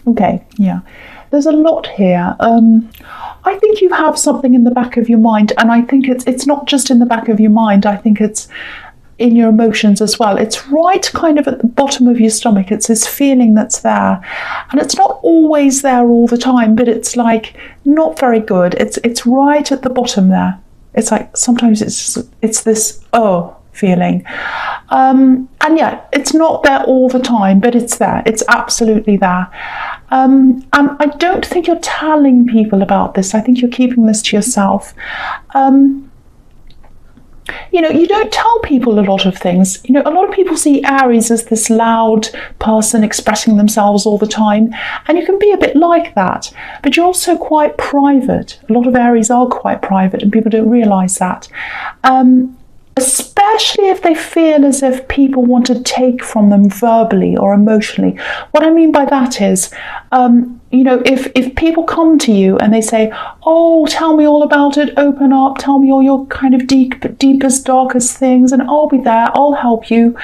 Okay, yeah. There's a lot here. I think you have something in the back of your mind, and I think it's not just in the back of your mind. I think it's in your emotions as well. It's right kind of at the bottom of your stomach. It's this feeling that's there, and it's not always there all the time, but it's like not very good. It's right at the bottom there. It's like sometimes it's this feeling, and yeah, it's not there all the time, but it's there. It's absolutely there. And I don't think you're telling people about this. I think you're keeping this to yourself. You don't tell people a lot of things. A lot of people see Aries as this loud person expressing themselves all the time, and you can be a bit like that, but you're also quite private. A lot of Aries are quite private, and people don't realise that. Especially if they feel as if people want to take from them verbally or emotionally. What I mean by that is, if people come to you and they say, oh, tell me all about it, open up, tell me all your kind of deepest, darkest things, and I'll be there, I'll help you,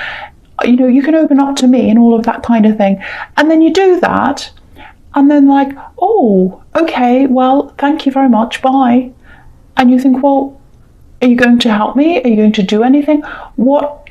you can open up to me and all of that kind of thing. And then you do that, and then like, oh, okay, well, thank you very much, bye. And you think, well, are you going to help me? Are you going to do anything? What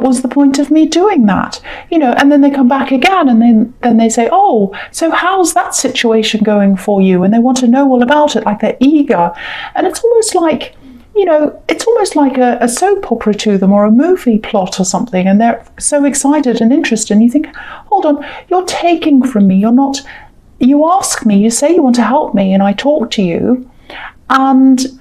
was the point of me doing that? And then they come back again, and then they say, oh, so how's that situation going for you? And they want to know all about it, like they're eager. And it's almost like, a soap opera to them, or a movie plot or something, and they're so excited and interested. And you think, hold on, you're taking from me. You ask me, you say you want to help me, and I talk to you, and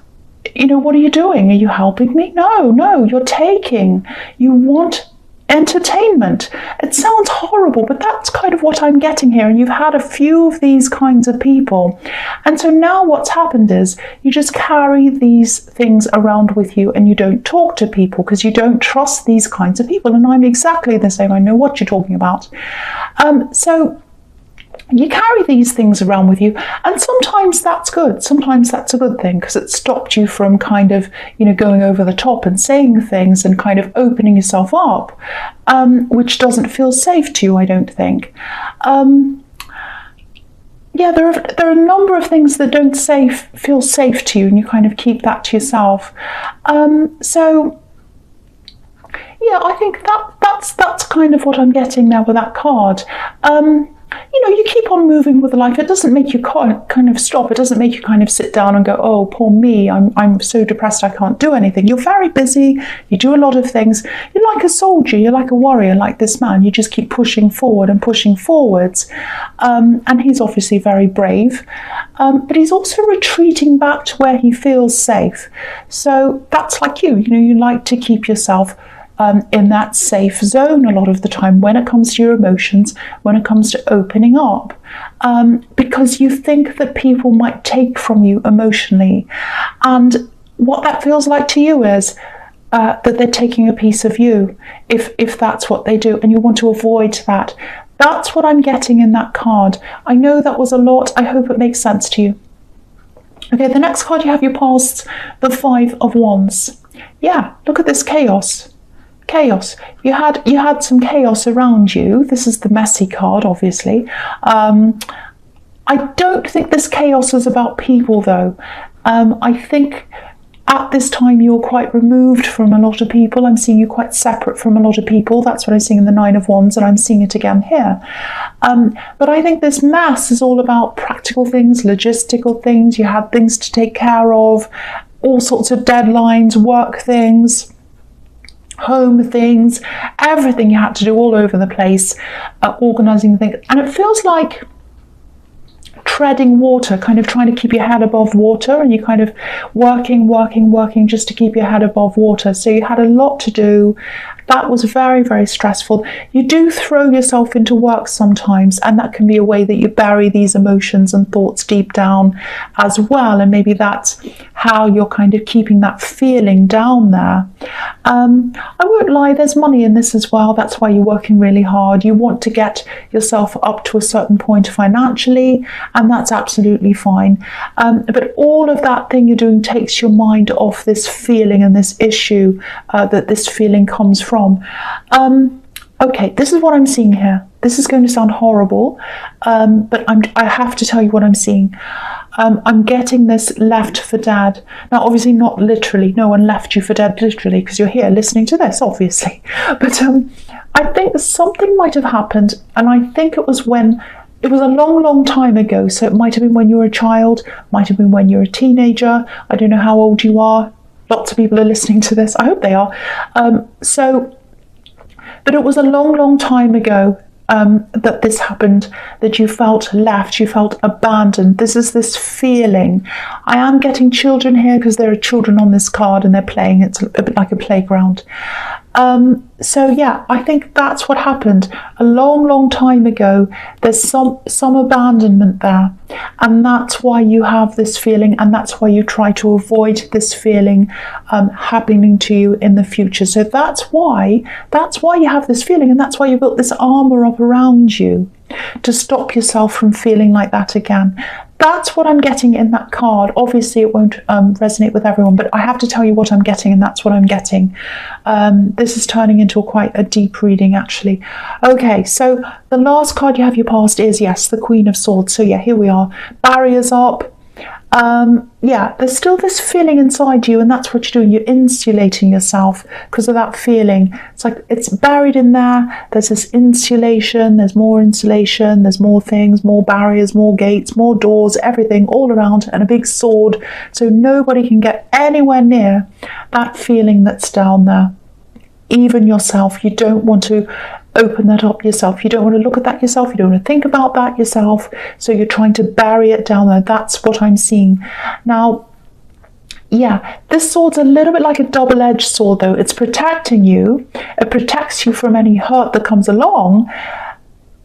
what are you doing? Are you helping me? No, you're taking. You want entertainment. It sounds horrible, but that's kind of what I'm getting here. And you've had a few of these kinds of people. And so now what's happened is you just carry these things around with you, and you don't talk to people because you don't trust these kinds of people. And I'm exactly the same. I know what you're talking about. So you carry these things around with you, and sometimes that's good. Sometimes that's a good thing, because it stopped you from kind of, going over the top and saying things and kind of opening yourself up, which doesn't feel safe to you, I don't think. There are a number of things that don't feel safe to you, and you kind of keep that to yourself. I think that's kind of what I'm getting now with that card. You keep on moving with life. It doesn't make you kind of stop. It doesn't make you kind of sit down and go, oh, poor me, I'm so depressed I can't do anything. You're very busy. You do a lot of things. You're like a soldier. You're like a warrior, like this man. You just keep pushing forward and pushing forwards. And he's obviously very brave. But he's also retreating back to where he feels safe. So that's like you. You like to keep yourself in that safe zone a lot of the time when it comes to your emotions, when it comes to opening up, because you think that people might take from you emotionally. And what that feels like to you is that they're taking a piece of you, if that's what they do, and you want to avoid that. That's what I'm getting in that card. I know that was a lot. I hope it makes sense to you. Okay, the next card you have your past, the Five of Wands. Yeah, look at this chaos. Chaos. You had some chaos around you. This is the messy card, obviously. I don't think this chaos is about people, though. I think at this time you're quite removed from a lot of people. I'm seeing you quite separate from a lot of people. That's what I'm seeing in the Nine of Wands, and I'm seeing it again here. But I think this mess is all about practical things, logistical things. You had things to take care of, all sorts of deadlines, work things, home things, everything you had to do all over the place, organising things. And it feels like treading water, kind of trying to keep your head above water, and you kind of working just to keep your head above water. So you had a lot to do. That was very, very stressful. You do throw yourself into work sometimes, and that can be a way that you bury these emotions and thoughts deep down as well. And maybe that's how you're kind of keeping that feeling down there. I won't lie, there's money in this as well. That's why you're working really hard. You want to get yourself up to a certain point financially, and that's absolutely fine. But all of that thing you're doing takes your mind off this feeling and this issue that this feeling comes from. Okay, this is what I'm seeing here. This is going to sound horrible, but I have to tell you what I'm seeing. I'm getting this left for dead. Now, obviously not literally. No one left you for dead literally, because you're here listening to this, obviously. But I think something might have happened, and I think it was when, it was a long, long time ago. So it might have been when you were a child, might have been when you were a teenager. I don't know how old you are. Lots of people are listening to this. I hope they are. But it was a long, long time ago that this happened, that you felt left, you felt abandoned. This is this feeling. I am getting children here because there are children on this card and they're playing. It's a bit like a playground. So yeah, I think that's what happened a long, long time ago. There's some abandonment there, and that's why you have this feeling, and that's why you try to avoid this feeling happening to you in the future. So that's why you have this feeling, and that's why you built this armor up around you to stop yourself from feeling like that again. That's what I'm getting in that card. Obviously, it won't resonate with everyone, but I have to tell you what I'm getting, and that's what I'm getting. This is turning into quite a deep reading, actually. Okay, so the last card you have your past is, yes, the Queen of Swords. So yeah, here we are. Barriers up. Yeah, there's still this feeling inside you, and that's what you're doing. You're insulating yourself because of that feeling. It's like it's buried in there. There's this insulation, there's more insulation, there's more things, more barriers, more gates, more doors, everything all around, and a big sword. So nobody can get anywhere near that feeling that's down there. Even yourself, you don't want to open that up yourself. You don't want to look at that yourself. You don't want to think about that yourself. So you're trying to bury it down there. That's what I'm seeing. Now, yeah, this sword's a little bit like a double-edged sword, though. It's protecting you. It protects you from any hurt that comes along.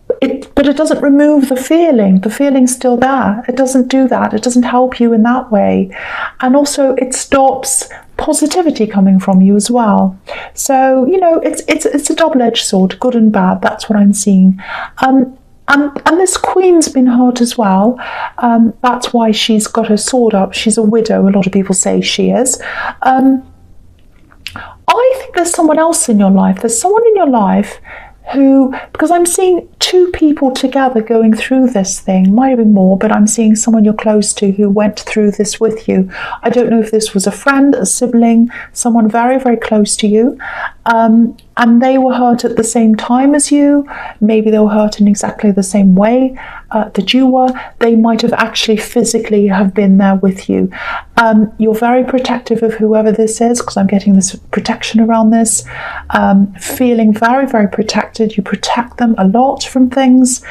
But it doesn't remove the feeling. The feeling's still there. It doesn't do that. It doesn't help you in that way. And also it stops positivity coming from you as well. So, you know, it's a double-edged sword, good and bad. That's what I'm seeing. And this queen's been hurt as well. That's why she's got her sword up. She's a widow, a lot of people say she is. I think there's someone else in your life. There's someone in your life who, because I'm seeing two people together going through this thing, might have been more, but I'm seeing someone you're close to who went through this with you. I don't know if this was a friend, a sibling, someone very, very close to you, and they were hurt at the same time as you. Maybe they were hurt in exactly the same way that you were. They might have actually physically have been there with you. You're very protective of whoever this is, because I'm getting this protection around this, feeling very, very protected. You protect them a lot from things.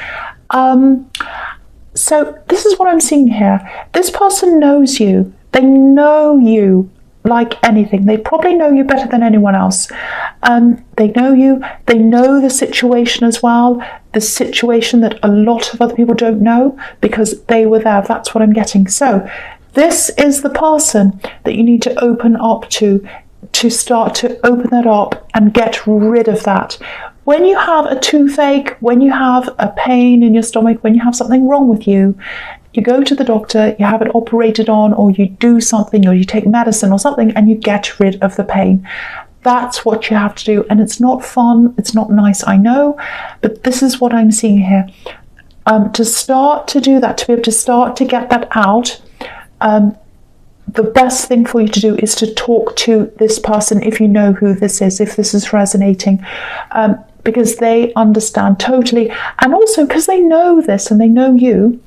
So this is what I'm seeing here. This person knows you. They know you like anything. They probably know you better than anyone else. They know you. They know the situation as well. The situation that a lot of other people don't know because they were there. That's what I'm getting. So this is the person that you need to open up to start to open that up and get rid of that. When you have a toothache, when you have a pain in your stomach, when you have something wrong with you, you go to the doctor, you have it operated on, or you do something, or you take medicine or something, and you get rid of the pain. That's what you have to do. And it's not fun, it's not nice, I know, but this is what I'm seeing here. To start to do that, to be able to start to get that out, the best thing for you to do is to talk to this person if you know who this is, if this is resonating, because they understand totally. And also because they know this and they know you,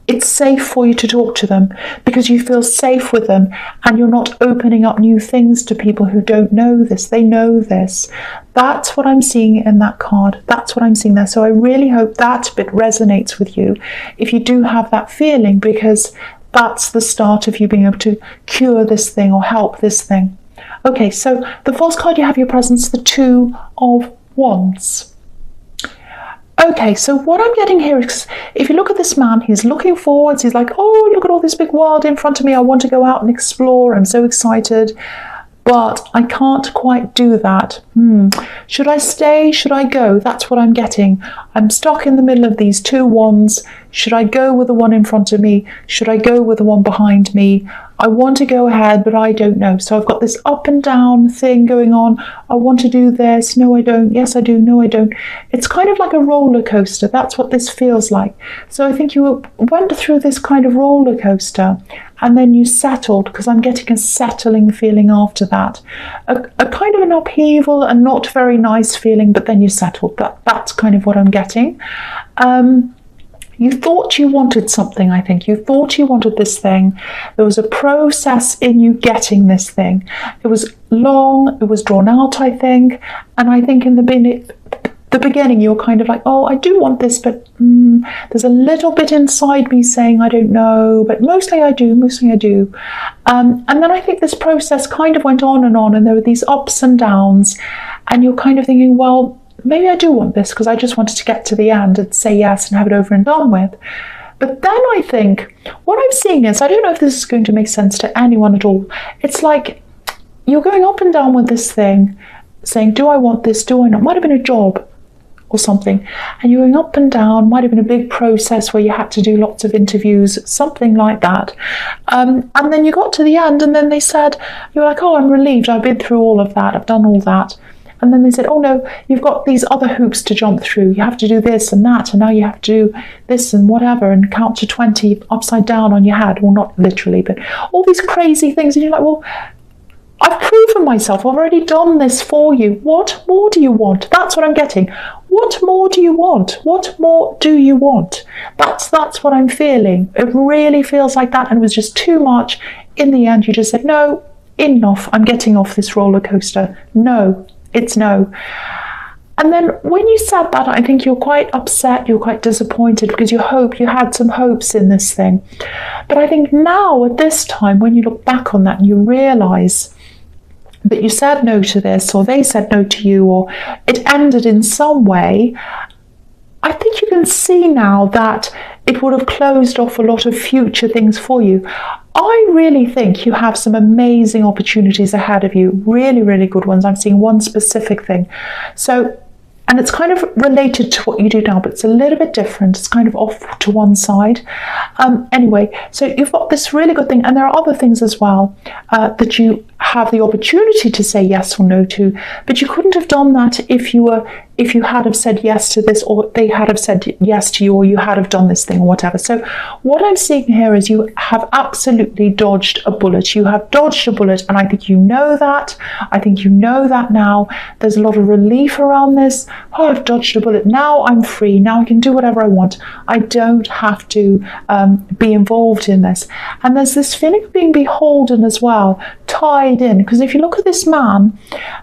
it's safe for you to talk to them because you feel safe with them and you're not opening up new things to people who don't know this. They know this. That's what I'm seeing in that card. That's what I'm seeing there. So I really hope that bit resonates with you if you do have that feeling, because that's the start of you being able to cure this thing or help this thing. Okay, so the first card you have your presence, the Two of Wands. Okay, so what I'm getting here is, if you look at this man, he's looking forwards. He's like, oh, look at all this big world in front of me. I want to go out and explore. I'm so excited. But I can't quite do that. Should I stay? Should I go? That's what I'm getting. I'm stuck in the middle of these two wands. Should I go with the one in front of me? Should I go with the one behind me? I want to go ahead, but I don't know. So I've got this up and down thing going on. I want to do this. No, I don't. Yes, I do. No, I don't. It's kind of like a roller coaster. That's what this feels like. So I think you went through this kind of roller coaster, and then you settled, because I'm getting a settling feeling after that. A kind of an upheaval, a not very nice feeling, but then you settled. That's kind of what I'm getting. You thought you wanted something, I think. You thought you wanted this thing. There was a process in you getting this thing. It was long, it was drawn out, I think. And I think in the beginning, you were kind of like, oh, I do want this, but there's a little bit inside me saying, I don't know, but mostly I do. And then I think this process kind of went on, and there were these ups and downs, and you're kind of thinking, well, maybe I do want this, because I just wanted to get to the end and say yes and have it over and done with. But then I think what I'm seeing is, I don't know if this is going to make sense to anyone at all. It's like you're going up and down with this thing, saying, do I want this? Do I not? Might have been a job or something. And you're going up and down, might have been a big process where you had to do lots of interviews, something like that. And then you got to the end, and then they said, you're like, oh, I'm relieved. I've been through all of that. I've done all that. And then they said, oh no, you've got these other hoops to jump through. You have to do this and that, and now you have to do this and whatever, and count to 20 upside down on your head. Well, not literally, but all these crazy things. And you're like, well, I've proven myself. I've already done this for you. What more do you want? That's what I'm getting. What more do you want? What more do you want? That's what I'm feeling. It really feels like that, and it was just too much. In the end, you just said, no, enough. I'm getting off this roller coaster. No. It's no. And then when you said that, I think you're quite upset, you're quite disappointed, because you had some hopes in this thing. But I think now at this time, when you look back on that and you realise that you said no to this, or they said no to you, or it ended in some way, I think you can see now that it would have closed off a lot of future things for you. I really think you have some amazing opportunities ahead of you, really, really good ones. I'm seeing one specific thing. So, and it's kind of related to what you do now, but it's a little bit different. It's kind of off to one side. Anyway, so you've got this really good thing, and there are other things as well that you have the opportunity to say yes or no to, but you couldn't have done that if you had have said yes to this, or they had have said yes to you, or you had have done this thing or whatever. So what I'm seeing here is you have absolutely dodged a bullet. You have dodged a bullet, and I think you know that. I think you know that now. There's a lot of relief around this. Oh, I've dodged a bullet. Now I'm free. Now I can do whatever I want. I don't have to be involved in this. And there's this feeling of being beholden as well, tied in. Because if you look at this man,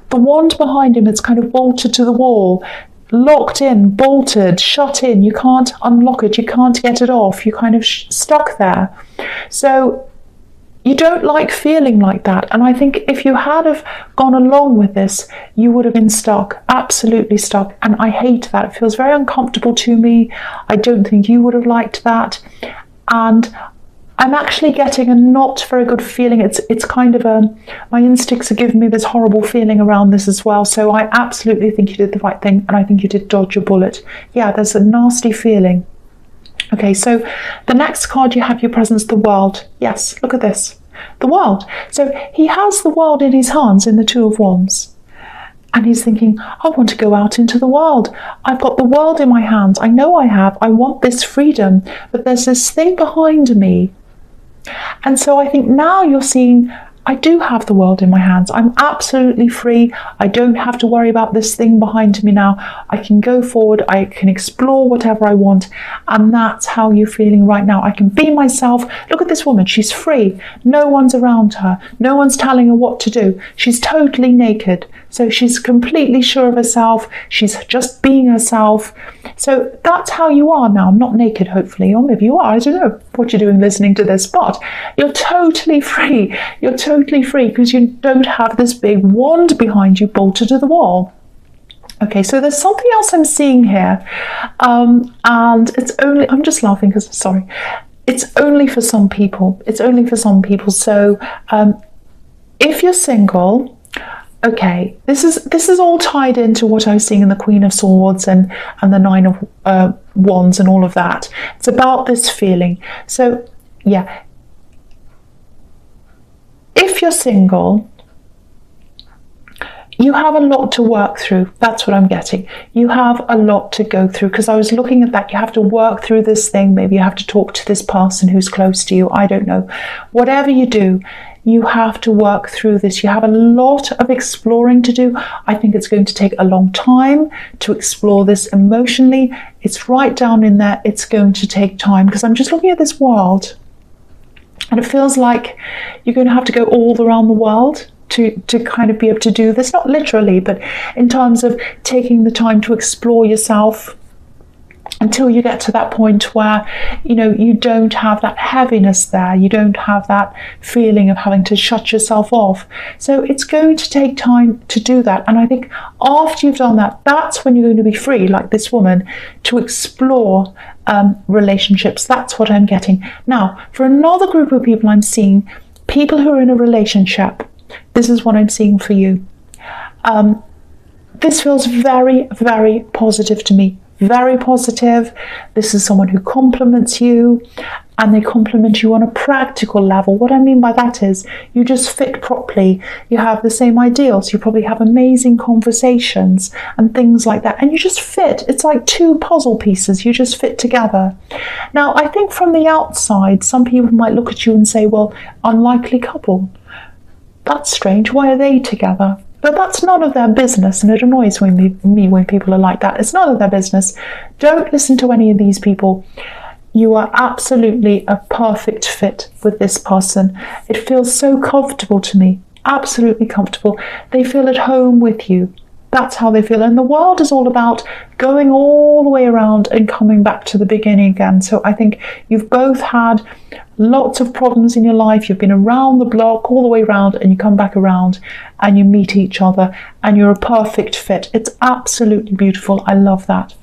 the wand behind him is kind of bolted to the wall, locked in, bolted, shut in. You can't unlock it. You can't get it off. You're kind of stuck there. So you don't like feeling like that. And I think if you had have gone along with this, you would have been stuck, absolutely stuck. And I hate that. It feels very uncomfortable to me. I don't think you would have liked that. And I'm actually getting a not very good feeling. It's kind of my instincts are giving me this horrible feeling around this as well. So I absolutely think you did the right thing, and I think you did dodge a bullet. Yeah, there's a nasty feeling. Okay, so the next card you have your presence, the world. Yes, look at this, the world. So he has the world in his hands in the Two of Wands. And he's thinking, I want to go out into the world. I've got the world in my hands. I know I have. I want this freedom. But there's this thing behind me. And so I think now you're seeing, I do have the world in my hands. I'm absolutely free. I don't have to worry about this thing behind me now. I can go forward. I can explore whatever I want. And that's how you're feeling right now. I can be myself. Look at this woman. She's free. No one's around her. No one's telling her what to do. She's totally naked. So she's completely sure of herself. She's just being herself. So that's how you are now. Not naked, hopefully. Or maybe you are. I don't know what you're doing listening to this. But you're totally free. You're totally free because you don't have this big wand behind you bolted to the wall. Okay, so there's something else I'm seeing here. And it's only, I'm just laughing because, sorry, it's only for some people. It's only for some people. So if you're single, okay, this is all tied into what I was seeing in the Queen of Swords and the Nine of Wands and all of that. It's about this feeling. So yeah, if you're single, you have a lot to work through. That's what I'm getting. You have a lot to go through, because I was looking at that. You have to work through this thing. Maybe you have to talk to this person who's close to you. I don't know. Whatever you do, you have to work through this. You have a lot of exploring to do. I think it's going to take a long time to explore this emotionally. It's right down in there. It's going to take time, because I'm just looking at this world and it feels like you're going to have to go all around the world to kind of be able to do this, not literally, but in terms of taking the time to explore yourself until you get to that point where, you know, you don't have that heaviness there, you don't have that feeling of having to shut yourself off. So it's going to take time to do that, and I think after you've done that, that's when you're going to be free, like this woman, to explore relationships. That's what I'm getting. Now, for another group of people, I'm seeing people who are in a relationship. This is what I'm seeing for you. This feels very, very positive to me. Very positive. This is someone who compliments you, and they compliment you on a practical level. What I mean by that is you just fit properly. You have the same ideals. You probably have amazing conversations and things like that. And you just fit. It's like two puzzle pieces. You just fit together. Now, I think from the outside, some people might look at you and say, well, unlikely couple. That's strange. Why are they together? But that's none of their business, and it annoys me when people are like that. It's none of their business. Don't listen to any of these people. You are absolutely a perfect fit with this person. It feels so comfortable to me. Absolutely comfortable. They feel at home with you. That's how they feel. And the world is all about going all the way around and coming back to the beginning again. So I think you've both had lots of problems in your life. You've been around the block all the way around, and you come back around and you meet each other, and you're a perfect fit. It's absolutely beautiful. I love that.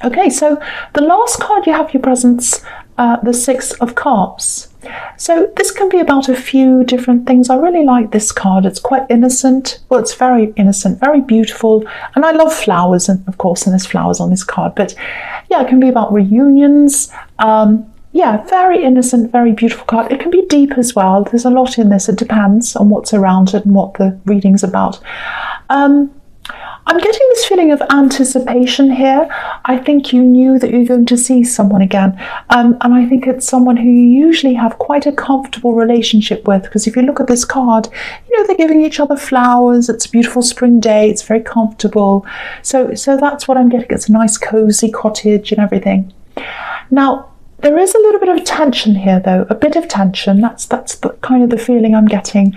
Okay, so the last card you have your presence, the Six of Cups. So this can be about a few different things. I really like this card. It's quite innocent. Well, it's very innocent, very beautiful. And I love flowers, and of course, and there's flowers on this card. But yeah, it can be about reunions. Yeah, very innocent, very beautiful card. It can be deep as well. There's a lot in this. It depends on what's around it and what the reading's about. I'm getting this feeling of anticipation here. I think you knew that you're going to see someone again. And I think it's someone who you usually have quite a comfortable relationship with, because if you look at this card, you know, they're giving each other flowers. It's a beautiful spring day. It's very comfortable. So that's what I'm getting. It's a nice cozy cottage and everything. Now, there is a little bit of tension here, though, a bit of tension. That's the kind of the feeling I'm getting.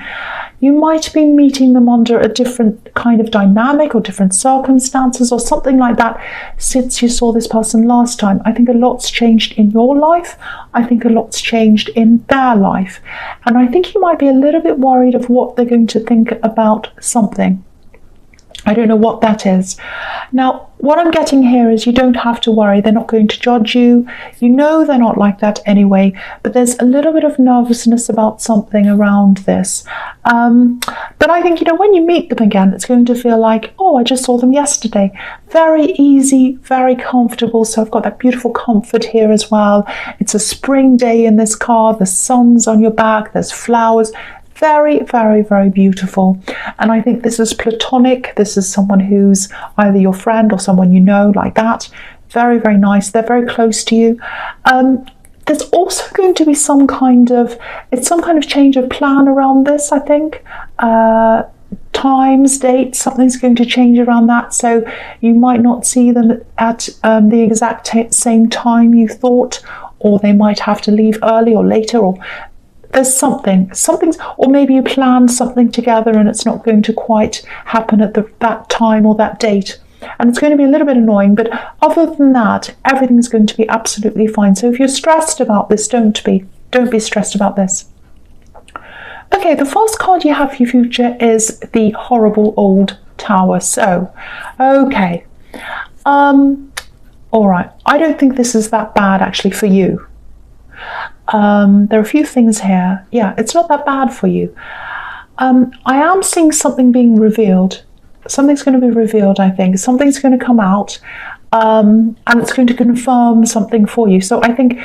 You might be meeting them under a different kind of dynamic or different circumstances or something like that since you saw this person last time. I think a lot's changed in your life. I think a lot's changed in their life. And I think you might be a little bit worried of what they're going to think about something. I don't know what that is. Now, what I'm getting here is you don't have to worry. They're not going to judge you. You know they're not like that anyway, but there's a little bit of nervousness about something around this. But I think, you know, when you meet them again, it's going to feel like, oh, I just saw them yesterday. Very easy, very comfortable. So I've got that beautiful comfort here as well. It's a spring day in this card. The sun's on your back. There's flowers. Very, very, very beautiful. And I think this is platonic. This is someone who's either your friend or someone you know, like that. Very, very nice. They're very close to you. There's also going to be some kind of change of plan around this, I think. Times, dates, something's going to change around that. So you might not see them at the exact same time you thought, or they might have to leave early or later, or there's something's, or maybe you plan something together and it's not going to quite happen at that time or that date. And it's going to be a little bit annoying, but other than that, everything's going to be absolutely fine. So if you're stressed about this, don't be stressed about this. Okay, the first card you have for your future is the Horrible Old Tower. So, okay. All right. I don't think this is that bad actually for you. There are a few things here. Yeah, it's not that bad for you. I am seeing something being revealed. Something's going to be revealed, I think. Something's going to come out, and it's going to confirm something for you. So I think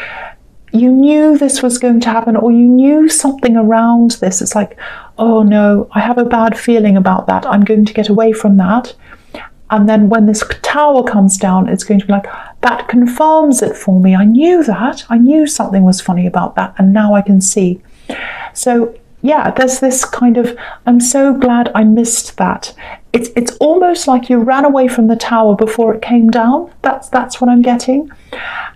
you knew this was going to happen, or you knew something around this. It's like, oh no, I have a bad feeling about that. I'm going to get away from that. And then when this tower comes down, it's going to be like, that confirms it for me. I knew that. I knew something was funny about that. And now I can see. So yeah, there's this kind of, I'm so glad I missed that. It's almost like you ran away from the tower before it came down. That's what I'm getting.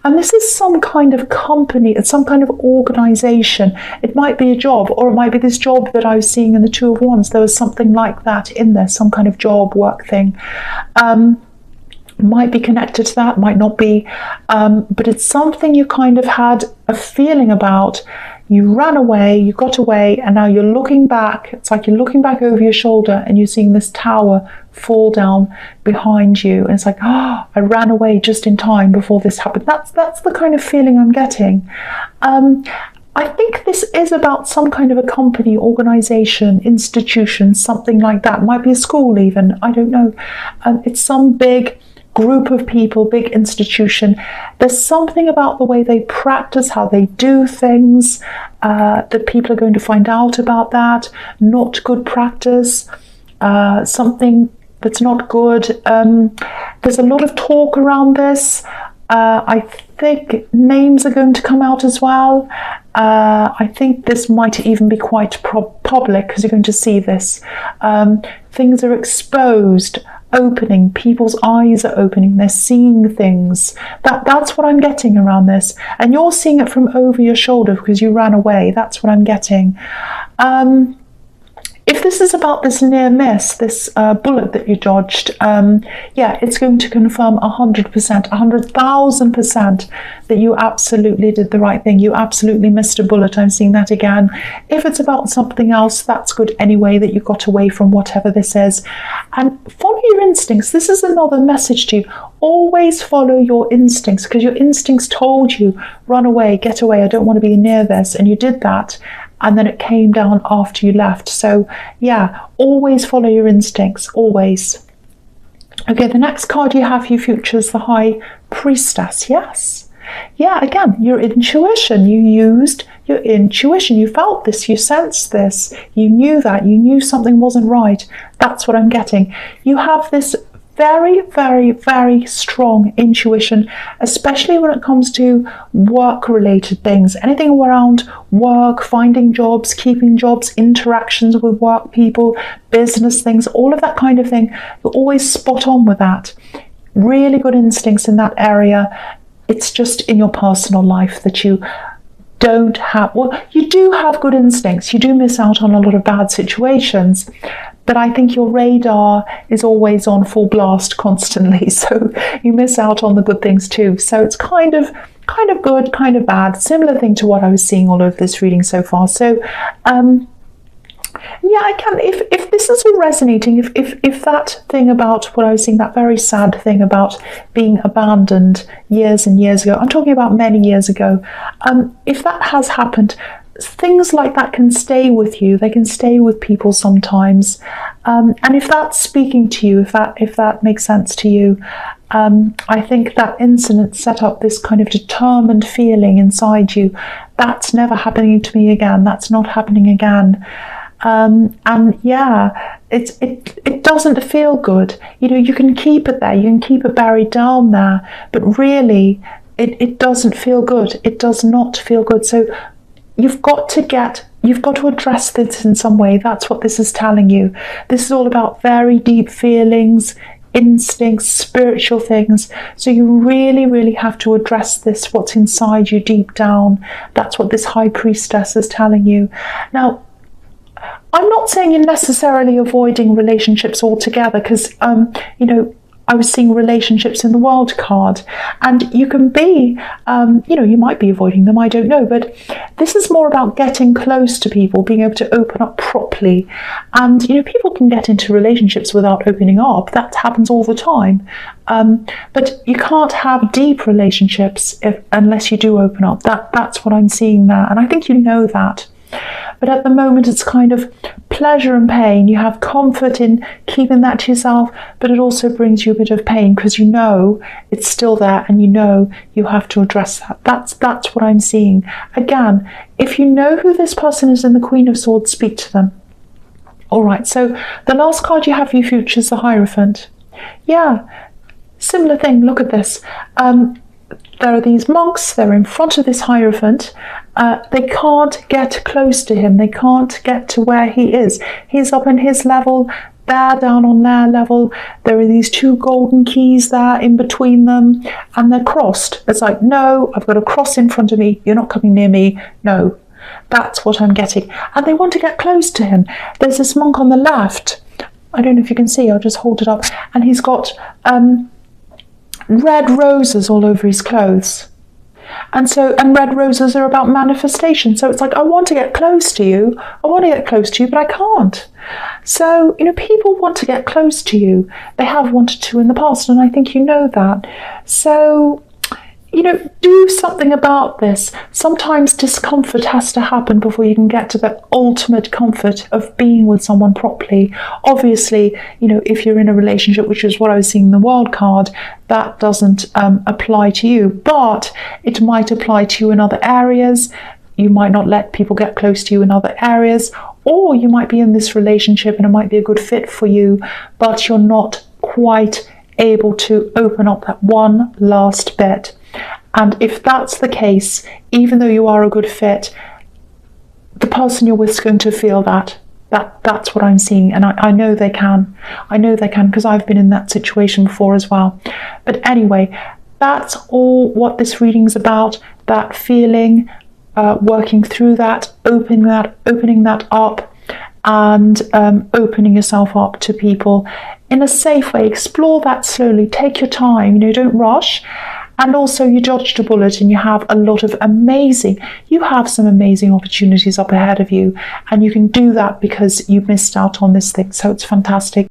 And this is some kind of company, it's some kind of organization. It might be a job, or it might be this job that I was seeing in the Two of Wands. There was something like that in there, some kind of job, work thing. Might be connected to that, might not be. But it's something you kind of had a feeling about. You ran away, you got away, and now you're looking back. It's like you're looking back over your shoulder and you're seeing this tower fall down behind you. And it's like, oh, I ran away just in time before this happened. That's the kind of feeling I'm getting. I think this is about some kind of a company, organization, institution, something like that. It might be a school even, I don't know. It's some big group of people, big institution. There's something about the way they practice, how they do things, that people are going to find out about that. Not good practice, something that's not good. There's a lot of talk around this. I think names are going to come out as well. I think this might even be quite public, because you're going to see this. Things are exposed, opening, people's eyes are opening, they're seeing things. That's what I'm getting around this. And you're seeing it from over your shoulder because you ran away. That's what I'm getting. If this is about this near miss, this bullet that you dodged, yeah, it's going to confirm 100%, 100,000% that you absolutely did the right thing. You absolutely missed a bullet. I'm seeing that again. If it's about something else, that's good anyway, that you got away from whatever this is. And follow your instincts. This is another message to you. Always follow your instincts, because your instincts told you, run away, get away, I don't want to be near this. And you did that. And then it came down after you left. So yeah, always follow your instincts, always. Okay, the next card you have, you features the High Priestess. Yes. Yeah, again, your intuition. You used your intuition. You felt this, you sensed this, you knew that, you knew something wasn't right. That's what I'm getting. You have this very, very, very strong intuition, especially when it comes to work-related things. Anything around work, finding jobs, keeping jobs, interactions with work people, business things, all of that kind of thing. You're always spot on with that. Really good instincts in that area. It's just in your personal life that you don't have, well, you do have good instincts. You do miss out on a lot of bad situations. But I think your radar is always on full blast constantly, so you miss out on the good things too. So it's kind of good, kind of bad. Similar thing to what I was seeing all over this reading so far. So yeah, I can, if this is all resonating, if that thing about what I was seeing, that very sad thing about being abandoned years and years ago, I'm talking about many years ago, if that has happened, things like that can stay with you. They can stay with people sometimes. And if that's speaking to you, if that makes sense to you, I think that incident set up this kind of determined feeling inside you. That's never happening to me again. That's not happening again. And yeah, it doesn't feel good. You know, you can keep it there. You can keep it buried down there. But really, it doesn't feel good. It does not feel good. So you've got to address this in some way. That's what this is telling you. This is all about very deep feelings, instincts, spiritual things. So you really, really have to address this, what's inside you deep down. That's what this High Priestess is telling you. Now, I'm not saying you're necessarily avoiding relationships altogether, because, you know, I was seeing relationships in the World card, and you can be, you know, you might be avoiding them, I don't know, but this is more about getting close to people, being able to open up properly. And, you know, people can get into relationships without opening up. That happens all the time. But you can't have deep relationships unless you do open up. That's what I'm seeing there. And I think you know that. But at the moment, it's kind of pleasure and pain. You have comfort in keeping that to yourself, but it also brings you a bit of pain because you know it's still there and you know you have to address that. That's what I'm seeing. Again, if you know who this person is in the Queen of Swords, speak to them. All right, so the last card you have for your future is the Hierophant. Yeah, similar thing. Look at this. There are these monks, they're in front of this Hierophant. They can't get close to him. They can't get to where he is. He's up in his level, they're down on their level. There are these two golden keys there in between them, and they're crossed. It's like, no, I've got a cross in front of me. You're not coming near me. No. That's what I'm getting. And they want to get close to him. There's this monk on the left. I don't know if you can see. I'll just hold it up. And he's got red roses all over his clothes. And red roses are about manifestation. So it's like, I want to get close to you. I want to get close to you, but I can't. So, people want to get close to you. They have wanted to in the past, and I think you know that. So, do something about this. Sometimes discomfort has to happen before you can get to the ultimate comfort of being with someone properly. Obviously, if you're in a relationship, which is what I was seeing in the World card, that doesn't apply to you, but it might apply to you in other areas. You might not let people get close to you in other areas, or you might be in this relationship and it might be a good fit for you, but you're not quite able to open up that one last bit. And if that's the case, even though you are a good fit, the person you're with is going to feel that. That's what I'm seeing. And I know they can. I know they can because I've been in that situation before as well. But anyway, that's all what this reading's about. That feeling, working through that, opening that up, and opening yourself up to people in a safe way. Explore that slowly. Take your time. Don't rush. And also, you dodged a bullet and you have some amazing opportunities up ahead of you. And you can do that because you missed out on this thing. So it's fantastic.